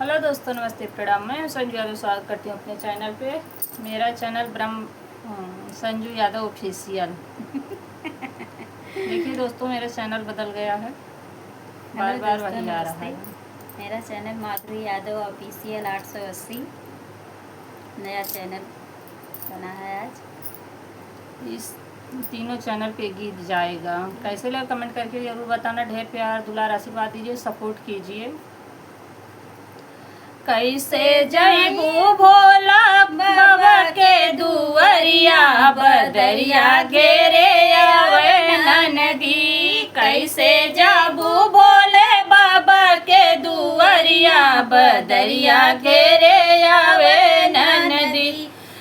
Hello दोस्तों, नमस्ते, प्रणाम। मैं संजू यादव स्वागत करती हूँ अपने चैनल पे। मेरा चैनल संजू यादव ऑफिशियल। देखिए दोस्तों, मेरा चैनल बदल गया है, बार बार वही आ रहा है। मेरा चैनल माधुरी यादव ऑफिशियल 880 नया चैनल बना है आज। इस तीनों चैनल पे गीत जाएगा। कैसे लगा कमेंट करके ज़रूर बताना। ढेर प्यार दुलार आशीर्वाद दीजिए, सपोर्ट कीजिए। कैसे जयबू भोला बाबा के दुवरिया, बदरिया घेरे आवे नदी। कैसे जाबू भोले बाबा के दुवरिया, बदरिया घेरे आवे नदी।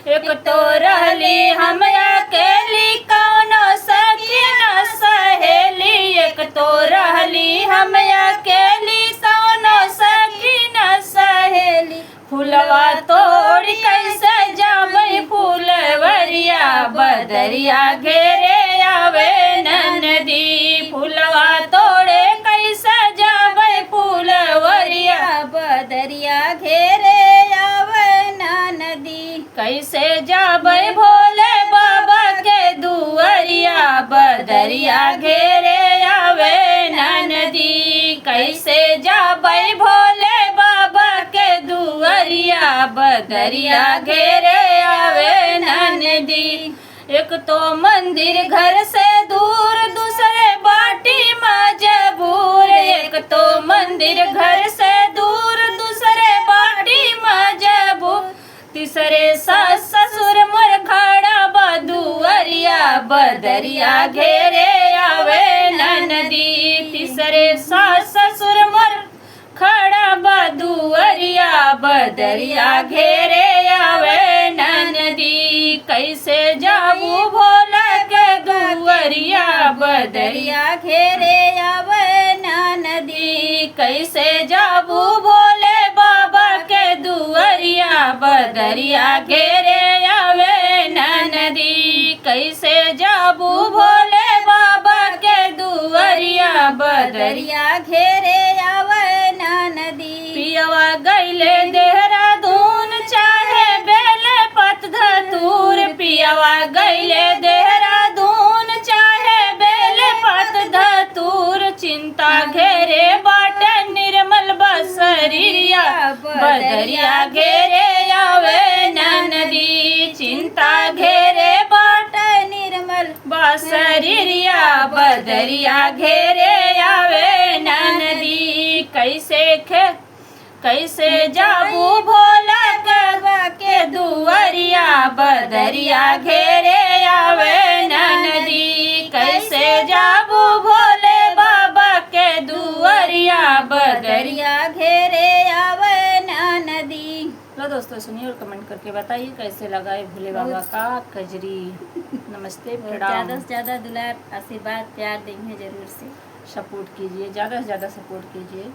एक तो रहली हम अकेली, कौनो सखी न सहेली। एक तो रहली हम अकेली, कौनो सखी न सहेली। फुलवा तोड़ कैसे जाबै फुलवरिया, बदरिया घेरे आवे नदी। फुलवा तोड़े कैसे जाबै फुलवरिया, बदरिया घेरे आवे नदी। कैसे जाबै भोले बाबा के दुवरिया, बदरिया घेरे आवे नदी। कैसे जाबै भोले बाबा के दुवरिया, बदरिया घेरे आवे नदी। एक तो मंदिर घर से दूर, दूसरे बाटी मजबूर। एक तो मंदिर घर से दूर, दूसरे बाटी मजबूर। तीसरे सास ससुर मोर खड़ा बदुवरिया, बदरिया घेरे आवे नदी। तीसरे सास ससुर मोर खड़ा बदुवरिया, बदरिया घेरे आवे नदी। कैसे जाबू भोला के दुवरिया, बदरिया घेरे आवे नदी। कैसे जाबू भोले बाबा के दुवरिया, बदरिया घेरे आवे नदी। कैसे जाबू भोले बाबा के दुवरिया, बदरिया घेरे आवे नदी। पियवा गैले देहरादून, चाहे बेले पत धतूर। पियवा गैले देहरादून, चाहे बेले पत धतूर। चिंता घेरे बाट निर्मल बसरिया, बदरिया घेरे आवे नदी। चिंता घेरे बाट निर्मल बसरिया, बदरिया घेरे आवे नदी। कैसे जाबू भोला बाबा के दुवरिया, बदरिया घेरे आवे नदी। कैसे जाबू भोले बाबा के दुवरिया, बदरिया घेरे आवे नदी। तो दोस्तों सुनिए और कमेंट करके बताइए कैसे लगा है भोले बाबा का कजरी। नमस्ते, प्रणाम। ज़्यादा से ज़्यादा दुलार आशीर्वाद प्यार देंगे जरूर से। सपोर्ट कीजिए, ज़्यादा से ज़्यादा सपोर्ट कीजिए।